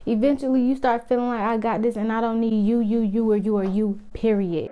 Eventually you start feeling like I got this and I don't need you, or you, period.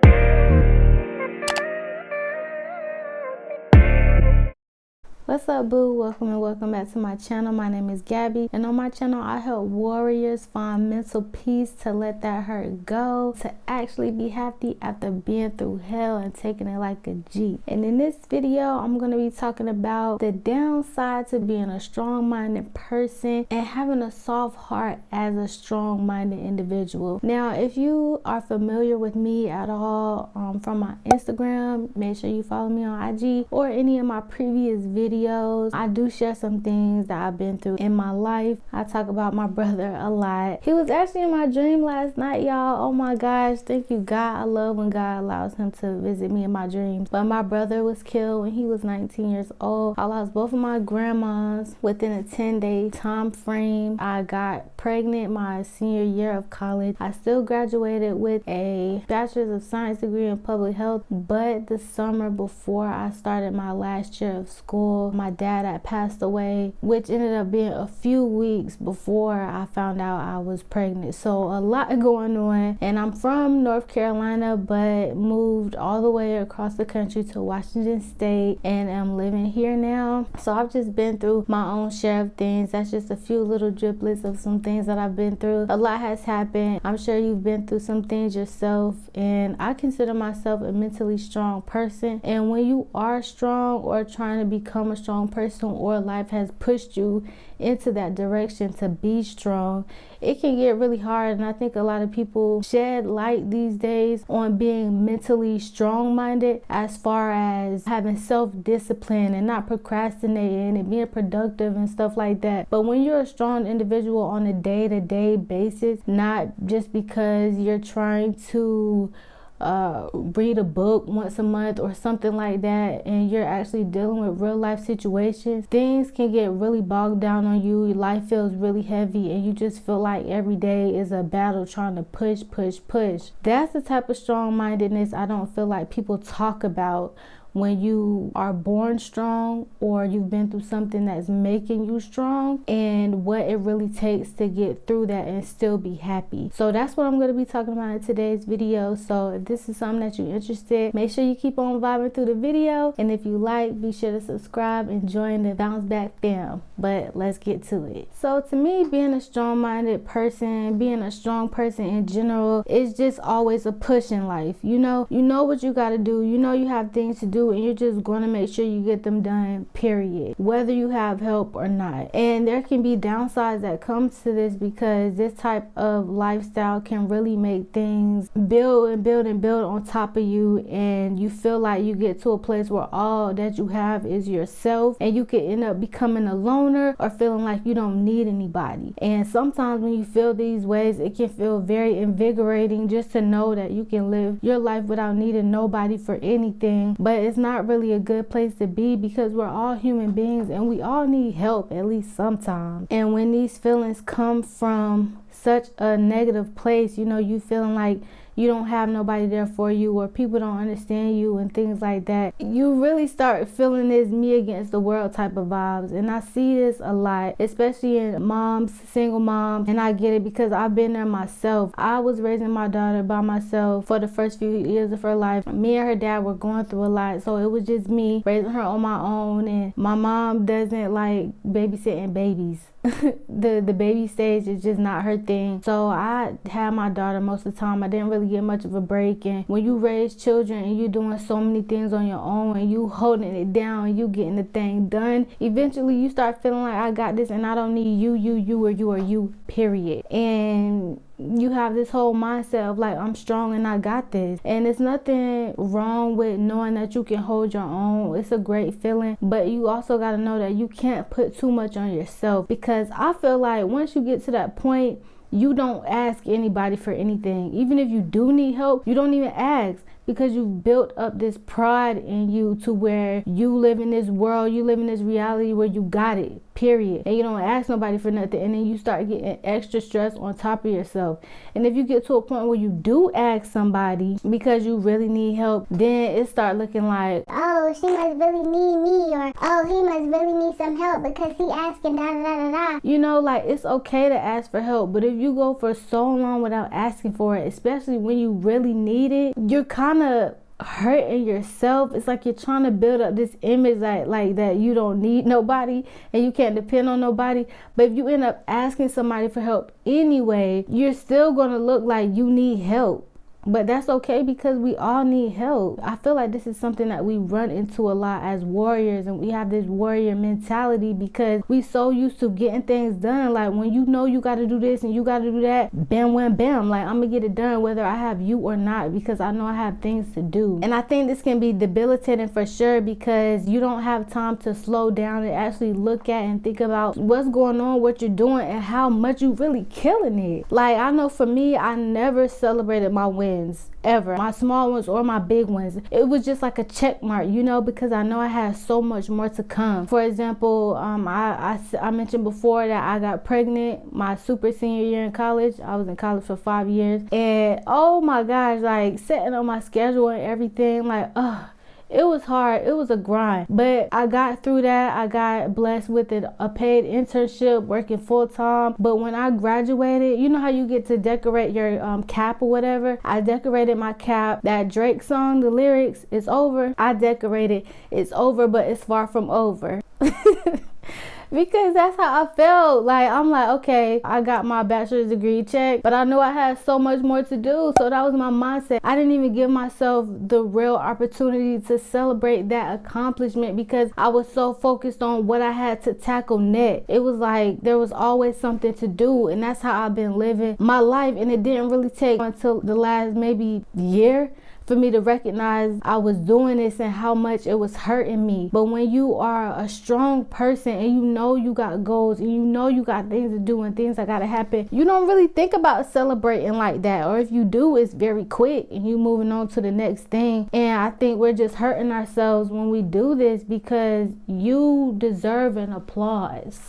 What's up, boo? Welcome back to my channel. My name is Gabby, and on my channel I help warriors find mental peace, to let that hurt go, to actually be happy after being through hell and taking it like a G. And in this video I'm going to be talking about the downside to being a strong-minded person and having a soft heart as a strong-minded individual. Now, if you are familiar with me at all from my Instagram, make sure you follow me on IG or any of my previous videos. I do share some things that I've been through in my life. I talk about my brother a lot. He was actually in my dream last night, y'all. Oh my gosh, thank you, God. I love when God allows him to visit me in my dreams. But my brother was killed when he was 19 years old. I lost both of my grandmas within a 10-day time frame. I got pregnant my senior year of college. I still graduated with a bachelor's of science degree in public health, but the summer before I started my last year of school, my dad had passed away, which ended up being a few weeks before I found out I was pregnant. So a lot going on, and I'm from North Carolina but moved all the way across the country to Washington State and I'm living here now. So I've just been through my own share of things. That's just a few little driplets of some things that I've been through. A lot has happened. I'm sure you've been through some things yourself, and I consider myself a mentally strong person. And when you are strong or trying to become a strong person, or life has pushed you into that direction to be strong, it can get really hard. And I think a lot of people shed light these days on being mentally strong-minded, as far as having self-discipline and not procrastinating and being productive and stuff like that. But when you're a strong individual on a day-to-day basis, not just because you're trying to read a book once a month or something like that, and you're actually dealing with real life situations, things can get really bogged down on you. Life feels really heavy and you just feel like every day is a battle trying to push. That's the type of strong-mindedness I don't feel like people talk about when you are born strong, or you've been through something that's making you strong, and what it really takes to get through that and still be happy. So that's what I'm going to be talking about in today's video. So if this is something that you're interested, make sure you keep on vibing through the video, and if you like, be sure to subscribe and join the Bounce Back fam. But let's get to it. So to me, being a strong-minded person, being a strong person in general, is just always a push in life. You know what you got to do. You know you have things to do, and you're just going to make sure you get them done, period, whether you have help or not. And there can be downsides that come to this, because this type of lifestyle can really make things build on top of you, and you feel like you get to a place where all that you have is yourself, and you can end up becoming a loner or feeling like you don't need anybody. And sometimes when you feel these ways, it can feel very invigorating just to know that you can live your life without needing nobody for anything. But it's not really a good place to be, because we're all human beings and we all need help at least sometimes. And when these feelings come from such a negative place, you feeling like you don't have nobody there for you, or people don't understand you and things like that, you really start feeling this me against the world type of vibes. And I see this a lot, especially in moms, single moms, and I get it because I've been there myself. I was raising my daughter by myself for the first few years of her life. Me and her dad were going through a lot, so it was just me raising her on my own, and my mom doesn't like babysitting babies. The baby stage is just not her thing. So I had my daughter most of the time. I didn't really get much of a break. And when you raise children and you're doing so many things on your own, and you holding it down and you getting the thing done, eventually you start feeling like I got this and I don't need you, or you, period. And you have this whole mindset of like, I'm strong and I got this. And it's nothing wrong with knowing that you can hold your own. It's a great feeling, but you also got to know that you can't put too much on yourself, because I feel like once you get to that point, you don't ask anybody for anything. Even if you do need help, you don't even ask, because you've built up this pride in you to where you live in this world, you live in this reality where you got it, period. And you don't ask nobody for nothing, and then you start getting extra stress on top of yourself. And if you get to a point where you do ask somebody because you really need help, then it start looking like, oh, she must really need me, or oh, he must really need some help because he asking da da da da da. Like, it's okay to ask for help, but if you go for so long without asking for it, especially when you really need it, you're kind of hurting yourself. It's like you're trying to build up this image like that you don't need nobody and you can't depend on nobody. But if you end up asking somebody for help anyway, you're still gonna look like you need help. But that's okay, because we all need help. I feel like this is something that we run into a lot as warriors, and we have this warrior mentality because we so used to getting things done. Like when you know you got to do this and you got to do that, bam, wham, bam. Like I'm gonna get it done whether I have you or not, because I know I have things to do. And I think this can be debilitating for sure, because you don't have time to slow down and actually look at and think about what's going on, what you're doing, and how much you really killing it. Like I know for me, I never celebrated my wins ever, my small ones or my big ones. It was just like a check mark, you know, because I know I had so much more to come. For example, I mentioned before that I got pregnant my super senior year in college. I was in college for 5 years, and oh my gosh, like setting on my schedule and everything, like it was hard. It was a grind, but I got through that. I got blessed with a paid internship, working full time. But when I graduated, you know how you get to decorate your cap or whatever? I decorated my cap. That Drake song, the lyrics, it's over. I decorated. It's over, but it's far from over. Because that's how I felt. Like I'm like, okay, I got my bachelor's degree checked, but I know I had so much more to do. So that was my mindset. I didn't even give myself the real opportunity to celebrate that accomplishment because I was so focused on what I had to tackle next. It was like there was always something to do, and that's how I've been living my life. And it didn't really take until the last maybe year for me to recognize I was doing this and how much it was hurting me. But when you are a strong person and you know you got goals and you know you got things to do and things that gotta happen, you don't really think about celebrating like that. Or if you do, it's very quick and you moving on to the next thing. And I think we're just hurting ourselves when we do this, because you deserve an applause.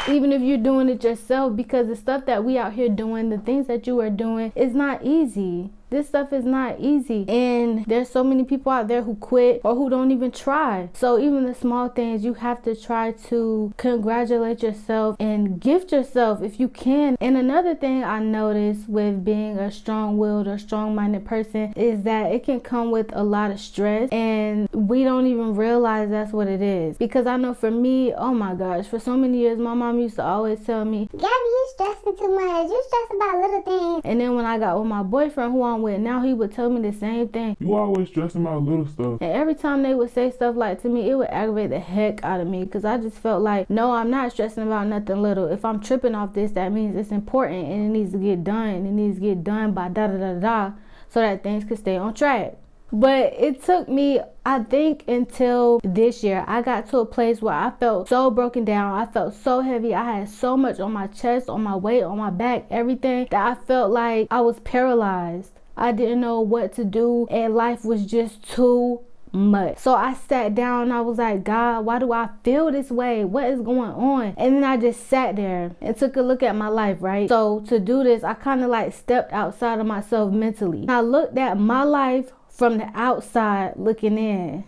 Even if you're doing it yourself, because the stuff that we out here doing, the things that you are doing, is not easy. This stuff is not easy, and there's so many people out there who quit or who don't even try. So even the small things, you have to try to congratulate yourself and gift yourself if you can. And another thing I noticed with being a strong-willed or strong-minded person is that it can come with a lot of stress, and we don't even realize that's what it is. Because I know for me, oh my gosh, for so many years my mom used to always tell me, Gabby, you stressing too much, you stress about little things. And then when I got with my boyfriend, who I'm with now, he would tell me the same thing. You always stressing about little stuff. And every time they would say stuff like to me, it would aggravate the heck out of me, because I just felt like, no, I'm not stressing about nothing little. If I'm tripping off this, that means it's important and it needs to get done, and it needs to get done by da-da-da-da, so that things could stay on track. But it took me, I think, until this year, I got to a place where I felt so broken down. I felt so heavy. I had so much on my chest, on my weight, on my back, everything, that I felt like I was paralyzed. I didn't know what to do, and life was just too much. So I sat down and I was like, God, why do I feel this way? What is going on? And then I just sat there and took a look at my life, right? So to do this, I kind of like stepped outside of myself mentally. I looked at my life from the outside looking in,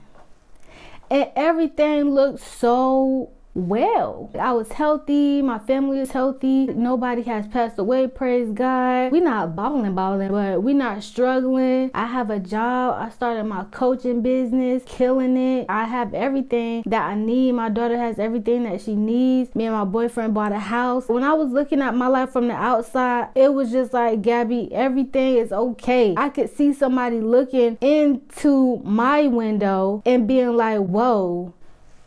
and everything looked so well. I was healthy, my family is healthy, nobody has passed away, praise God. We not balling, but we not struggling. I have a job. I started my coaching business, killing it. I have everything that I need. My daughter has everything that she needs. Me and my boyfriend bought a house. When I was looking at my life from the outside, it was just like, Gabby, everything is okay. I could see somebody looking into my window and being like, whoa,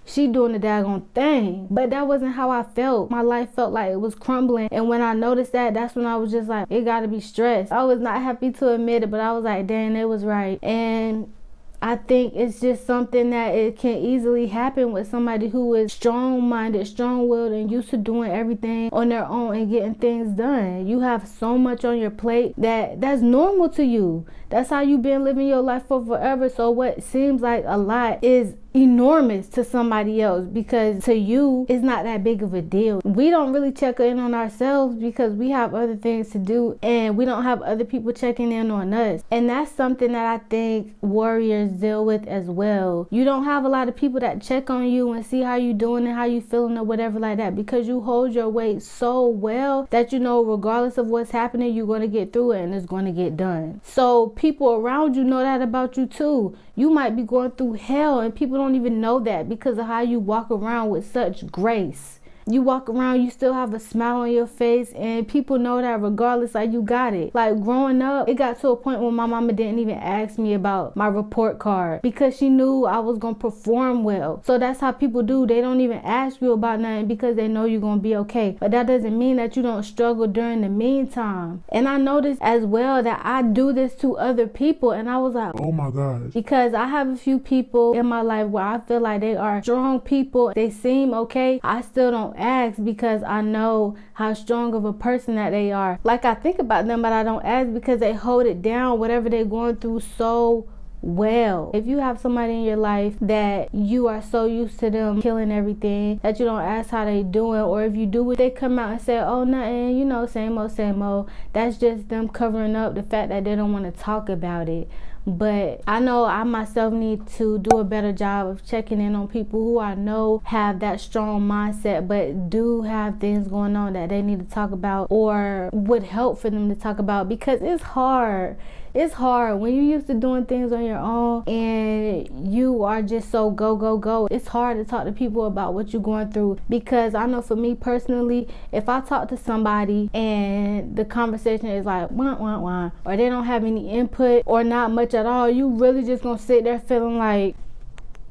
she doing the daggone thing. But that wasn't how I felt. My life felt like it was crumbling. And when I noticed that, that's when I was just like, it gotta be stressed. I was not happy to admit it, but I was like, dang, it was right. And I think it's just something that it can easily happen with somebody who is strong-minded, strong-willed, and used to doing everything on their own and getting things done. You have so much on your plate that's normal to you. That's how you've been living your life for forever. So what seems like a lot is enormous to somebody else, because to you it's not that big of a deal. We don't really check in on ourselves because we have other things to do, and we don't have other people checking in on us. And that's something that I think warriors emotions deal with as well. You don't have a lot of people that check on you and see how you doing and how you feeling or whatever like that, because you hold your weight so well that you know regardless of what's happening, you're going to get through it and it's going to get done. So people around you know that about you too. You might be going through hell and people don't even know that because of how you walk around with such grace. You walk around, you still have a smile on your face, and people know that regardless, like, you got it. Like, growing up, it got to a point where my mama didn't even ask me about my report card because she knew I was gonna perform well. So that's how people do. They don't even ask you about nothing because they know you're gonna be okay. But that doesn't mean that you don't struggle during the meantime. And I noticed as well that I do this to other people, and I was like, oh my gosh. because I have a few people in my life where I feel like they are strong people. They seem okay. I still don't ask because I know how strong of a person that they are. Like, I think about them, but I don't ask because they hold it down, whatever they're going through, so well. If you have somebody in your life that you are so used to them killing everything that you don't ask how they doing, or if you do, they come out and say, oh, nothing, you know, same old, that's just them covering up the fact that they don't want to talk about it. But I know I myself need to do a better job of checking in on people who I know have that strong mindset but do have things going on that they need to talk about or would help for them to talk about, because it's hard. It's hard when you're used to doing things on your own and you are just so go. It's hard to talk to people about what you're going through, because I know for me personally, if I talk to somebody and the conversation is like wah, or they don't have any input or not much at all, you really just gonna sit there feeling like,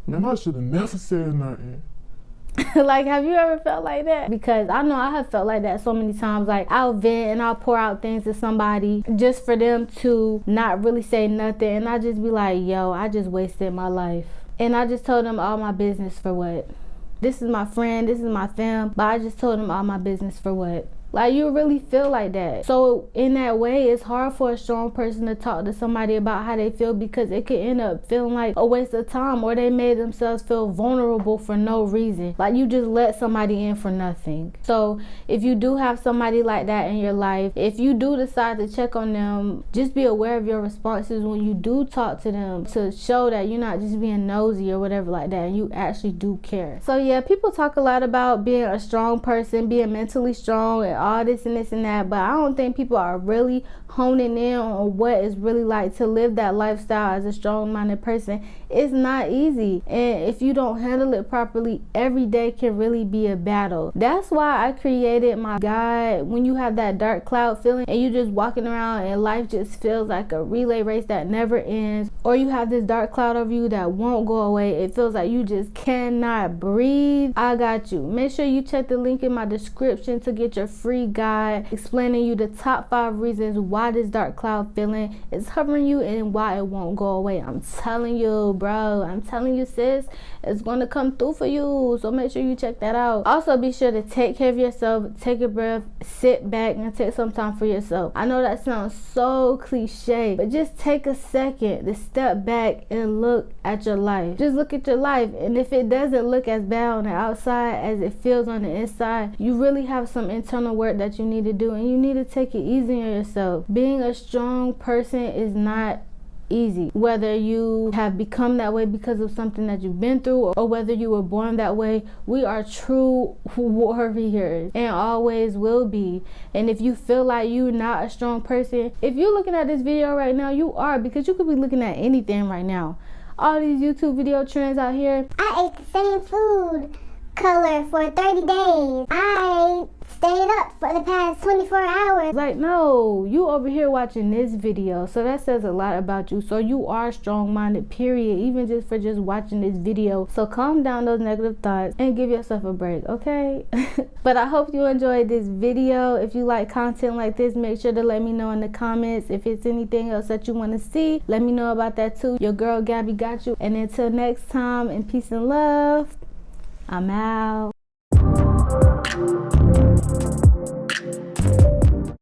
man, I should have never said nothing. like, have you ever felt like that? Because I know I have felt like that so many times. Like, I'll vent and I'll pour out things to somebody just for them to not really say nothing, and I just be like, yo, I just wasted my life. And I just told them all my business for what? This is my friend, this is my fam, but I just told them all my business for what? Like, you really feel like that. So in that way, it's hard for a strong person to talk to somebody about how they feel, because it could end up feeling like a waste of time, or they made themselves feel vulnerable for no reason. Like, you just let somebody in for nothing. So if you do have somebody like that in your life, if you do decide to check on them, just be aware of your responses when you do talk to them, to show that you're not just being nosy or whatever like that, and you actually do care. So yeah, people talk a lot about being a strong person, being mentally strong, and all this and this and that, but I don't think people are really honing in on what it's really like to live that lifestyle as a strong-minded person. It's not easy, and if you don't handle it properly, every day can really be a battle. That's why I created my guide. When you have that dark cloud feeling and you just walking around and life just feels like a relay race that never ends, or you have this dark cloud over you that won't go away, it feels like you just cannot breathe, I got you. Make sure you check the link in my description to get your free guide explaining you the top 5 reasons why this dark cloud feeling is hovering you and why it won't go away. I'm telling you, bro, I'm telling you, sis, it's going to come through for you. So make sure you check that out. Also, be sure to take care of yourself, take a breath, sit back, and take some time for yourself. I know that sounds so cliche, but just take a second to step back and look at your life. Just look at your life, and if it doesn't look as bad on the outside as it feels on the inside, you really have some internal work that you need to do, and you need to take it easy on yourself. Being a strong person is not easy, whether you have become that way because of something that you've been through, or whether you were born that way. We are true warriors and always will be. And if you feel like you're not a strong person, if you're looking at this video right now, you are, because you could be looking at anything right now. All these YouTube video trends out here. I ate the same food color for 30 days. I stayed up for the past 24 hours. Like, no, you over here watching this video, so that says a lot about you. So you are strong-minded, period, even just for just watching this video. So calm down those negative thoughts and give yourself a break, okay? But I hope you enjoyed this video. If you like content like this, make sure to let me know in the comments. If it's anything else that you want to see, let me know about that too. Your girl Gabby got you. And until next time, and peace and love, I'm out.